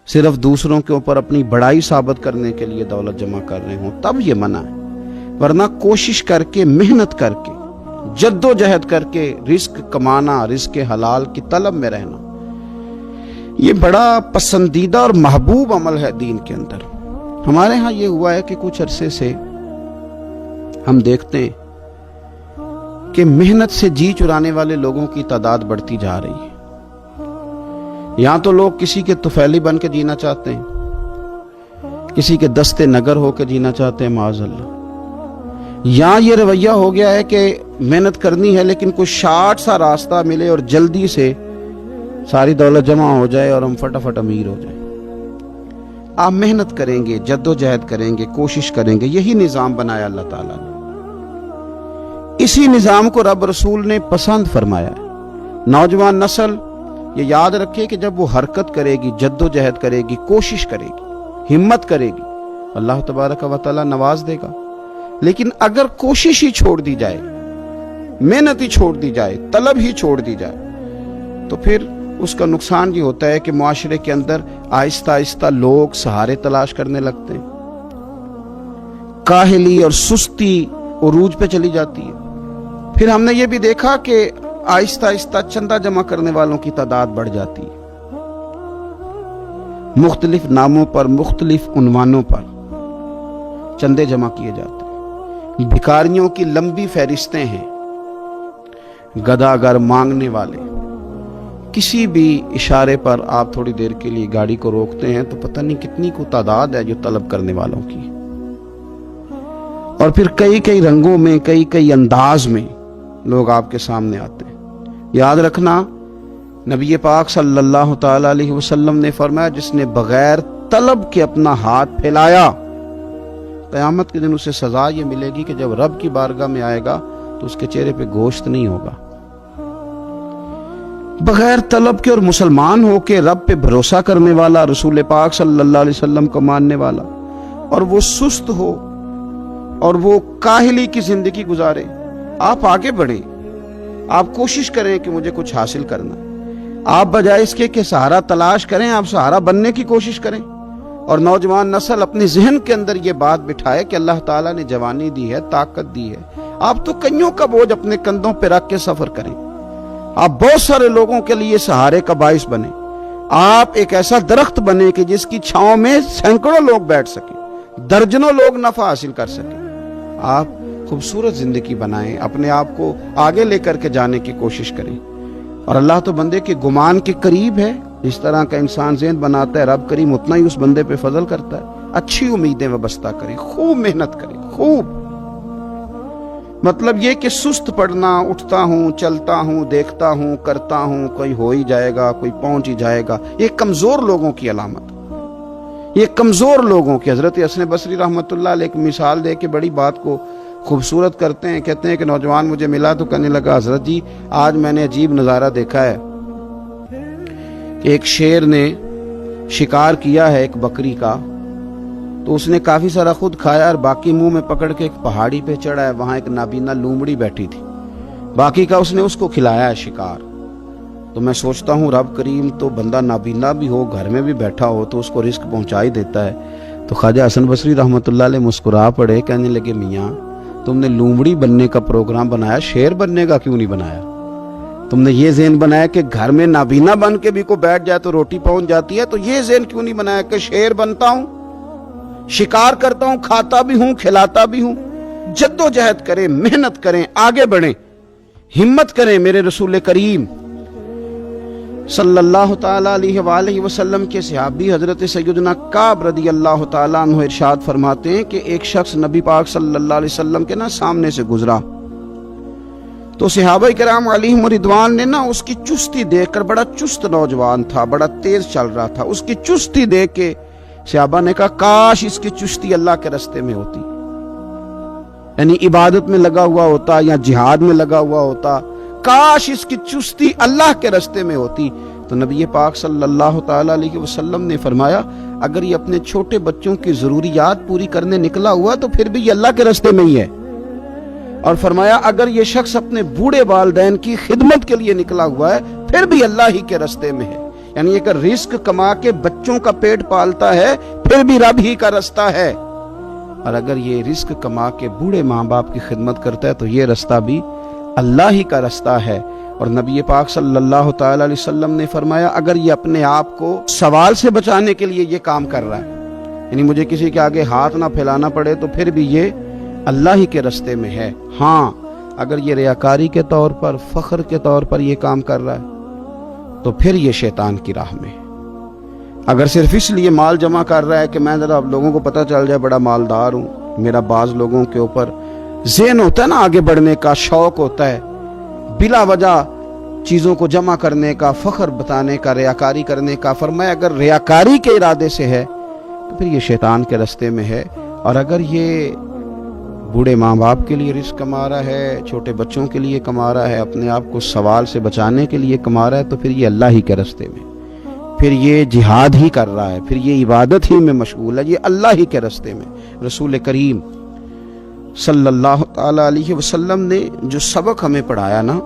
صرف دوسروں کے اوپر اپنی بڑائی ثابت کرنے کے لیے دولت جمع کر رہے ہوں تب یہ منع ہے، ورنہ کوشش کر کے، محنت کر کے، جد و جہد کر کے رزق کمانا، رزق حلال کی طلب میں رہنا، یہ بڑا پسندیدہ اور محبوب عمل ہے دین کے اندر۔ ہمارے ہاں یہ ہوا ہے کہ کچھ عرصے سے ہم دیکھتے ہیں کہ محنت سے جی چرانے والے لوگوں کی تعداد بڑھتی جا رہی ہے۔ یہاں تو لوگ کسی کے طفیلی بن کے جینا چاہتے ہیں، کسی کے دستے نگر ہو کے جینا چاہتے ہیں، معاذ اللہ۔ یہاں یہ رویہ ہو گیا ہے کہ محنت کرنی ہے لیکن کوئی شارٹ سا راستہ ملے اور جلدی سے ساری دولت جمع ہو جائے اور ہم فٹافٹ امیر ہو جائیں۔ آپ محنت کریں گے، جد و جہد کریں گے، کوشش کریں گے، یہی نظام بنایا اللہ تعالیٰ نے۔ اسی نظام کو رب رسول نے پسند فرمایا ہے۔ نوجوان نسل یہ یاد رکھے کہ جب وہ حرکت کرے گی، جد و جہد کرے گی، کوشش کرے گی، ہمت کرے گی، اللہ تبارک و تعالیٰ نواز دے گا۔ لیکن اگر کوشش ہی چھوڑ دی جائے، محنت ہی چھوڑ دی جائے، طلب ہی چھوڑ دی جائے، تو پھر اس کا نقصان یہ ہوتا ہے کہ معاشرے کے اندر آہستہ آہستہ لوگ سہارے تلاش کرنے لگتے ہیں، کاہلی اور سستی عروج پہ چلی جاتی ہے۔ پھر ہم نے یہ بھی دیکھا کہ آہستہ آہستہ چندہ جمع کرنے والوں کی تعداد بڑھ جاتی ہے، مختلف ناموں پر، مختلف عنوانوں پر چندے جمع کیے جاتے ہیں۔ بھکاریوں کی لمبی فہرستیں ہیں، گداگر مانگنے والے، کسی بھی اشارے پر آپ تھوڑی دیر کے لیے گاڑی کو روکتے ہیں تو پتہ نہیں کتنی کو تعداد ہے جو طلب کرنے والوں کی، اور پھر کئی کئی رنگوں میں، کئی کئی انداز میں لوگ آپ کے سامنے آتے ہیں۔ یاد رکھنا، نبی پاک صلی اللہ تعالی علیہ وسلم نے فرمایا جس نے بغیر طلب کے اپنا ہاتھ پھیلایا، قیامت کے دن اسے سزا یہ ملے گی کہ جب رب کی بارگاہ میں آئے گا تو اس کے چہرے پہ گوشت نہیں ہوگا۔ بغیر طلب کے اور مسلمان ہو کے رب پہ بھروسہ کرنے والا، رسول پاک صلی اللہ علیہ وسلم کو ماننے والا، اور وہ سست ہو اور وہ کاہلی کی زندگی گزارے، آپ آگے بڑھیں، آپ کوشش کریں کہ مجھے کچھ حاصل کرنا، آپ بجائے اس کے کہ سہارا تلاش کریں، آپ سہارا بننے کی کوشش کریں۔ اور نوجوان نسل اپنے ذہن کے اندر یہ بات بٹھائے کہ اللہ تعالیٰ نے جوانی دی ہے، طاقت دی ہے، آپ تو کئیوں کا بوجھ اپنے کندھوں پہ رکھ کے سفر کریں، آپ بہت سارے لوگوں کے لیے سہارے کا باعث بنیں، آپ ایک ایسا درخت بنیں کہ جس کی چھاؤں میں سینکڑوں لوگ بیٹھ سکیں، درجنوں لوگ نفع حاصل کر سکیں۔ آپ خوبصورت زندگی بنائیں، اپنے آپ کو آگے لے کر کے جانے کی کوشش کریں، اور اللہ تو بندے کے گمان کے قریب ہے۔ اس طرح کا انسان ذہن بناتا ہے، رب کریم اتنا ہی اس بندے پہ فضل کرتا ہے۔ اچھی امیدیں وابستہ کریں، خوب محنت کریں، خوب، مطلب یہ کہ سست پڑنا، اٹھتا ہوں، چلتا ہوں، دیکھتا ہوں، کرتا ہوں، کوئی ہو ہی جائے گا، کوئی پہنچ ہی جائے گا، یہ کمزور لوگوں کی علامت، یہ کمزور لوگوں کی۔ حضرت حسن بصری رحمۃ اللہ علیہ ایک مثال دے کے بڑی بات کو خوبصورت کرتے ہیں، کہتے ہیں کہ نوجوان مجھے ملا تو کہنے لگا حضرت جی آج میں نے عجیب نظارہ دیکھا ہے کہ ایک شیر نے شکار کیا ہے ایک بکری کا، تو اس نے کافی سارا خود کھایا اور باقی منہ میں پکڑ کے ایک پہاڑی پہ چڑھا ہے، وہاں ایک نابینا لومڑی بیٹھی تھی، باقی کا اس نے اس کو کھلایا ہے شکار۔ تو میں سوچتا ہوں رب کریم تو بندہ نابینا بھی ہو، گھر میں بھی بیٹھا ہو تو اس کو رزق پہنچا ہی دیتا ہے۔ تو خواجہ حسن بصری رحمۃ اللہ علیہ مسکرا پڑے، کہنے لگے میاں تم نے لومڑی بننے کا پروگرام بنایا، شیر بننے کا کیوں نہیں بنایا؟ تم نے یہ ذہن بنایا کہ گھر میں نابینا بن کے بھی کوئی بیٹھ جائے تو روٹی پہنچ جاتی ہے، تو یہ ذہن کیوں نہیں بنایا کہ شیر بنتا ہوں، شکار کرتا ہوں، کھاتا بھی ہوں، کھلاتا بھی ہوں۔ جد و جہد کریں، محنت کریں، آگے بڑھیں، ہمت کریں۔ میرے رسول کریم صلی اللہ تعالی علیہ وآلہ وسلم کے صحابی حضرت سیدنا کعب رضی اللہ تعالیٰ عنہ ارشاد فرماتے ہیں کہ ایک شخص نبی پاک صلی اللہ علیہ وسلم کے سامنے سے گزرا، تو صحابہ کرام علیہم رضوان نے اس کی چستی دیکھ کر، بڑا چست نوجوان تھا، بڑا تیز چل رہا تھا، اس کی چستی دیکھ کے صحابہ نے کہا کاش اس کی چستی اللہ کے راستے میں ہوتی، یعنی عبادت میں لگا ہوا ہوتا یا جہاد میں لگا ہوا ہوتا، کاش اس کی چستی اللہ کے راستے میں ہوتی۔ تو نبی پاک صلی اللہ تعالی علیہ وسلم نے فرمایا اگر یہ اپنے چھوٹے بچوں کی ضروریات پوری کرنے نکلا ہوا تو پھر بھی یہ اللہ کے راستے میں ہی ہے، اور فرمایا اگر یہ شخص اپنے بوڑھے والدین کی خدمت کے لیے نکلا ہوا ہے پھر بھی اللہ ہی کے راستے میں ہے۔ یعنی اگر رزق کما کے بچوں کا پیٹ پالتا ہے پھر بھی رب ہی کا رستہ ہے، اور اگر یہ رزق کما کے بوڑھے ماں باپ کی خدمت کرتا ہے تو یہ رستہ بھی اللہ ہی کا رستہ ہے۔ اور نبی پاک صلی اللہ تعالی علیہ وسلم نے فرمایا اگر یہ اپنے آپ کو سوال سے بچانے کے لیے یہ کام کر رہا ہے، یعنی مجھے کسی کے آگے ہاتھ نہ پھیلانا پڑے، تو پھر بھی یہ اللہ ہی کے رستے میں ہے۔ ہاں اگر یہ ریاکاری کے طور پر، فخر کے طور پر یہ کام کر رہا ہے تو پھر یہ شیطان کی راہ میں ہے۔ اگر صرف اس لیے مال جمع کر رہا ہے کہ میں ذرا لوگوں کو پتہ چل جائے بڑا مالدار ہوں، میرا بعض لوگوں کے اوپر ذہن ہوتا ہے نا آگے بڑھنے کا، شوق ہوتا ہے بلا وجہ چیزوں کو جمع کرنے کا، فخر بتانے کا، ریاکاری کرنے کا، فرمایا اگر ریاکاری کے ارادے سے ہے تو پھر یہ شیطان کے رستے میں ہے۔ اور اگر یہ بوڑھے ماں باپ کے لیے رزق کما رہا ہے، چھوٹے بچوں کے لیے کما رہا ہے، اپنے آپ کو سوال سے بچانے کے لیے کما رہا ہے، تو پھر یہ اللہ ہی کے رستے میں، پھر یہ جہاد ہی کر رہا ہے، پھر یہ عبادت ہی میں مشغول ہے، یہ اللہ ہی کے رستے میں۔ رسول کریم صلی اللہ تعالی علیہ وسلم نے جو سبق ہمیں پڑھایا نا،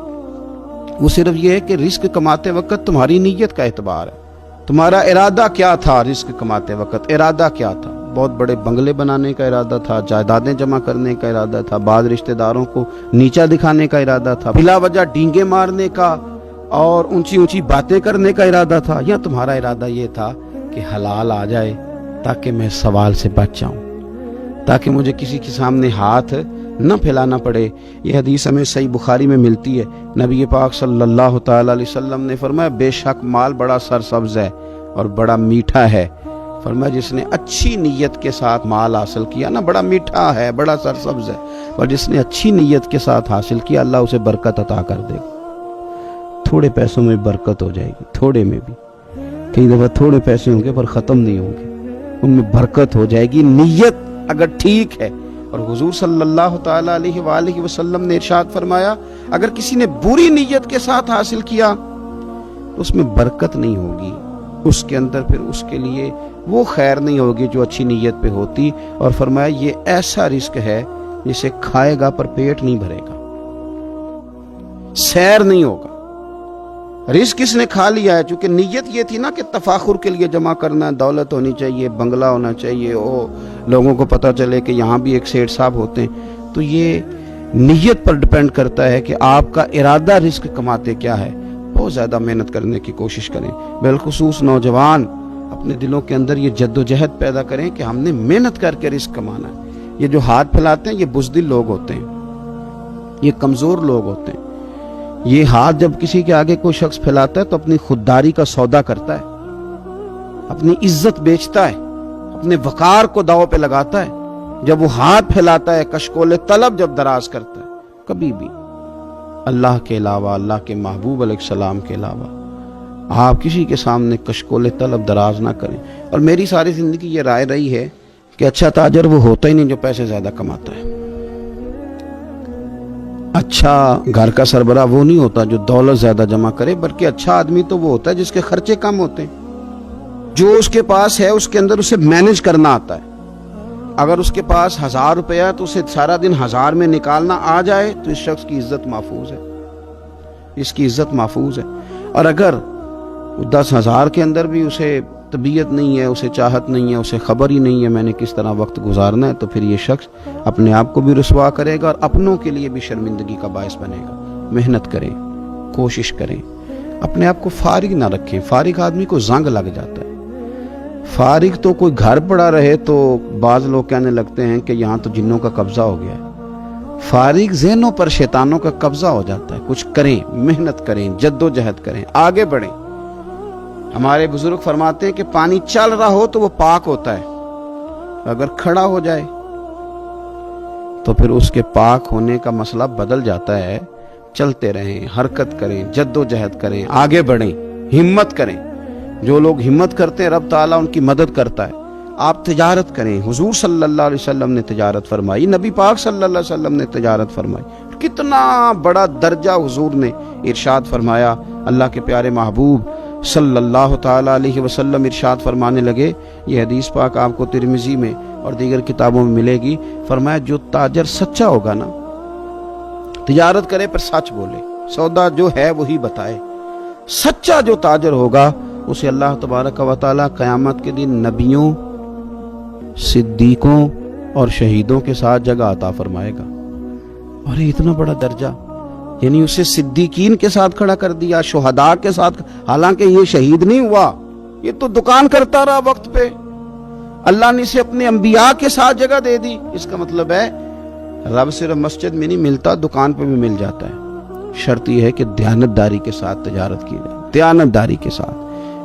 وہ صرف یہ ہے کہ رزق کماتے وقت تمہاری نیت کا اعتبار ہے، تمہارا ارادہ کیا تھا۔ رزق کماتے وقت ارادہ کیا تھا؟ بہت بڑے بنگلے بنانے کا ارادہ تھا، جائیدادیں جمع کرنے کا ارادہ تھا، بعض رشتہ داروں کو نیچا دکھانے کا ارادہ تھا، بلا وجہ ڈینگے مارنے کا اور اونچی اونچی باتیں کرنے کا ارادہ تا، یا تمہارا ارادہ یہ تھا کہ حلال آ جائے تاکہ میں سوال سے بچ جاؤں، تاکہ مجھے کسی کے سامنے ہاتھ نہ پھیلانا پڑے۔ یہ حدیث ہمیں صحیح بخاری میں ملتی ہے، نبی پاک صلی اللہ تعالی علیہ وسلم نے فرمایا بے شک مال بڑا سرسبز ہے اور بڑا میٹھا ہے۔ فرمایا جس نے اچھی نیت کے ساتھ مال حاصل کیا نا، بڑا میٹھا ہے، بڑا سرسبز ہے، اور جس نے اچھی نیت کے ساتھ حاصل کیا اللہ اسے برکت عطا کر دے گا۔ تھوڑے پیسوں میں برکت ہو جائے گی، تھوڑے میں بھی، کئی دفعہ تھوڑے پیسے ہوں گے پر ختم نہیں ہوں گے، ان میں برکت ہو جائے گی نیت اگر ٹھیک ہے۔ اور حضور صلی اللہ تعالی علیہ وآلہ وسلم نے ارشاد فرمایا اگر کسی نے بری نیت کے ساتھ حاصل کیا تو اس میں برکت نہیں ہوگی، اس کے اندر پھر اس کے لیے وہ خیر نہیں ہوگی جو اچھی نیت پہ ہوتی۔ اور فرمایا یہ ایسا رزق ہے جسے کھائے گا پر پیٹ نہیں بھرے گا، سیر نہیں ہوگا۔ رزق اس نے کھا لیا ہے، چونکہ نیت یہ تھی نا کہ تفاخر کے لیے جمع کرنا، دولت ہونی چاہیے، بنگلہ ہونا چاہیے، لوگوں کو پتہ چلے کہ یہاں بھی ایک سیٹ صاحب ہوتے ہیں، تو یہ نیت پر ڈیپینڈ کرتا ہے کہ آپ کا ارادہ رزق کماتے کیا ہے۔ بہت زیادہ محنت کرنے کی کوشش کریں، بالخصوص نوجوان اپنے دلوں کے اندر یہ جد و جہد پیدا کریں کہ ہم نے محنت کر کے رزق کمانا ہے۔ یہ جو ہاتھ پھیلاتے ہیں یہ بزدل لوگ ہوتے ہیں، یہ کمزور لوگ ہوتے ہیں۔ یہ ہاتھ جب کسی کے آگے کوئی شخص پھیلاتا ہے تو اپنی خودداری کا سودا کرتا ہے، اپنی عزت بیچتا ہے، اپنے وقار کو داؤ پہ لگاتا ہے۔ جب وہ ہاتھ پھیلاتا ہے، کشکول طلب جب دراز کرتا ہے، کبھی بھی اللہ کے علاوہ، اللہ کے محبوب علیہ السلام کے علاوہ آپ کسی کے سامنے کشکول طلب دراز نہ کریں۔ اور میری ساری زندگی یہ رائے رہی ہے کہ اچھا تاجر وہ ہوتا ہی نہیں جو پیسے زیادہ کماتا ہے، اچھا گھر کا سربراہ وہ نہیں ہوتا جو دولت زیادہ جمع کرے، بلکہ اچھا آدمی تو وہ ہوتا ہے جس کے خرچے کم ہوتے ہیں، جو اس کے پاس ہے اس کے اندر اسے مینج کرنا آتا ہے۔ اگر اس کے پاس 1000 روپیہ ہے تو اسے سارا دن 1000 میں نکالنا آ جائے تو اس شخص کی عزت محفوظ ہے، اس کی عزت محفوظ ہے۔ اور اگر 10,000 کے اندر بھی اسے طبیعت نہیں ہے، اسے چاہت نہیں ہے، اسے خبر ہی نہیں ہے میں نے کس طرح وقت گزارنا ہے، تو پھر یہ شخص اپنے آپ کو بھی رسوا کرے گا اور اپنوں کے لیے بھی شرمندگی کا باعث بنے گا۔ محنت کریں، کوشش کریں، اپنے آپ کو فارغ نہ رکھیں۔ فارغ آدمی کو زنگ لگ جاتا ہے۔ فارغ تو کوئی گھر پڑا رہے تو بعض لوگ کہنے لگتے ہیں کہ یہاں تو جنوں کا قبضہ ہو گیا ہے۔ فارغ ذہنوں پر شیطانوں کا قبضہ ہو جاتا ہے۔ کچھ کریں، محنت کریں، جد و جہد کریں، آگے بڑھیں۔ ہمارے بزرگ فرماتے ہیں کہ پانی چل رہا ہو تو وہ پاک ہوتا ہے، اگر کھڑا ہو جائے تو پھر اس کے پاک ہونے کا مسئلہ بدل جاتا ہے۔ چلتے رہیں، حرکت کریں، جد و جہد کریں، آگے بڑھیں، ہمت کریں۔ جو لوگ ہمت کرتے ہیں رب تعالیٰ ان کی مدد کرتا ہے۔ آپ تجارت کریں، حضور صلی اللہ علیہ وسلم نے تجارت فرمائی، نبی پاک صلی اللہ علیہ وسلم نے تجارت فرمائی۔ کتنا بڑا درجہ حضور نے ارشاد فرمایا۔ اللہ کے پیارے محبوب صلی اللہ تعالی علیہ وسلم ارشاد فرمانے لگے، یہ حدیث پاک آپ کو ترمذی میں اور دیگر کتابوں میں ملے گی۔ فرمایا جو تاجر سچا ہوگا نا، تجارت کرے پر سچ بولے، سودا جو ہے وہی بتائے، سچا جو تاجر ہوگا اسے اللہ تبارک و تعالی قیامت کے دن نبیوں، صدیقوں اور شہیدوں کے ساتھ جگہ عطا فرمائے گا۔ اور یہ اتنا بڑا درجہ، یعنی اسے صدیقین کے ساتھ کھڑا کر دیا، شہداء کے ساتھ، حالانکہ یہ شہید نہیں ہوا، یہ تو دکان کرتا رہا وقت پہ، اللہ نے اسے اپنے انبیاء کے ساتھ جگہ دے دی۔ اس کا مطلب ہے رب صرف مسجد میں نہیں ملتا، دکان پہ بھی مل جاتا ہے۔ شرط یہ ہے کہ دیانتداری کے ساتھ تجارت کی جائے، دیانتداری کے ساتھ۔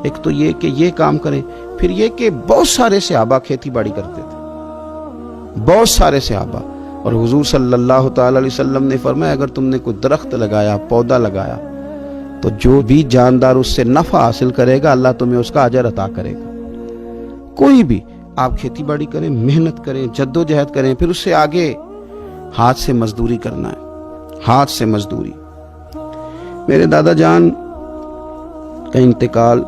ایک تو یہ کہ یہ کام کریں، پھر یہ کہ بہت سارے صحابہ کھیتی باڑی کرتے تھے، بہت سارے صحابہ، اور حضور صلی اللہ تعالی علیہ وسلم نے فرمایا اگر تم نے کوئی درخت لگایا، پودا لگایا، تو جو بھی جاندار اس سے نفع حاصل کرے گا اللہ تمہیں اس کا اجر عطا کرے گا۔ کوئی بھی آپ کھیتی باڑی کریں، محنت کریں، جدوجہد کریں، پھر اس سے آگے ہاتھ سے مزدوری کرنا ہے، ہاتھ سے مزدوری۔ میرے دادا جان کا انتقال،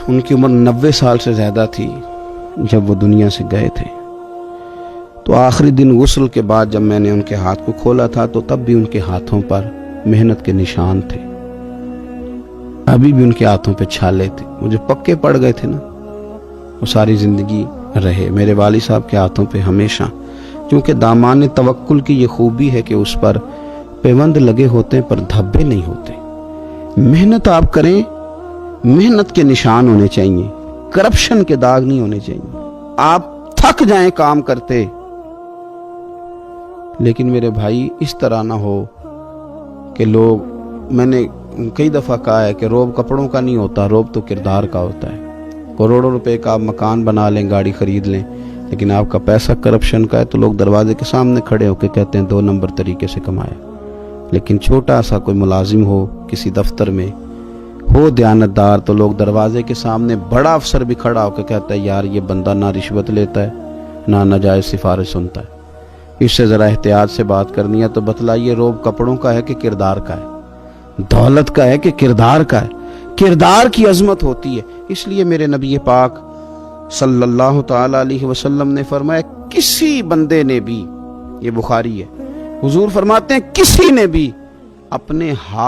ان کی عمر 90 سال سے زیادہ تھی جب وہ دنیا سے گئے تھے۔ تو آخری دن غسل کے بعد جب میں نے ان کے ہاتھ کو کھولا تھا تو تب بھی ان کے ہاتھوں پر محنت کے نشان تھے، ابھی بھی ان کے ہاتھوں پہ چھالے تھے، مجھے پکے پڑ گئے تھے نا، وہ ساری زندگی رہے میرے والد صاحب کے ہاتھوں پہ ہمیشہ، کیونکہ دامان توکل کی یہ خوبی ہے کہ اس پر پیوند لگے ہوتے ہیں پر دھبے نہیں ہوتے۔ محنت آپ کریں، محنت کے نشان ہونے چاہیے، کرپشن کے داغ نہیں ہونے چاہیے۔ آپ تھک جائیں کام کرتے، لیکن میرے بھائی اس طرح نہ ہو کہ لوگ، میں نے کئی دفعہ کہا ہے کہ روب کپڑوں کا نہیں ہوتا، روب تو کردار کا ہوتا ہے۔ کروڑوں روپے کا آپ مکان بنا لیں، گاڑی خرید لیں، لیکن آپ کا پیسہ کرپشن کا ہے تو لوگ دروازے کے سامنے کھڑے ہو کے کہتے ہیں 2 نمبر طریقے سے کمایا۔ لیکن چھوٹا سا کوئی ملازم ہو کسی دفتر میں، ہو دیانتدار، تو لوگ دروازے کے سامنے، بڑا افسر بھی کھڑا ہو کے کہتا ہے یار یہ بندہ نہ رشوت لیتا ہے نہ ناجائز سفارش سنتا ہے، اس سے ذرا احتیاط سے بات کرنی ہے۔ تو بتلائیے روب کپڑوں کا ہے کہ کردار کا ہے، دولت کا ہے کہ کردار کا ہے؟ کردار کی عظمت ہوتی ہے۔ اس لیے میرے نبی پاک صلی اللہ تعالی علیہ وسلم نے فرمایا کسی بندے نے بھی، یہ بخاری ہے، حضور فرماتے ہیں کسی نے بھی اپنے ہاتھ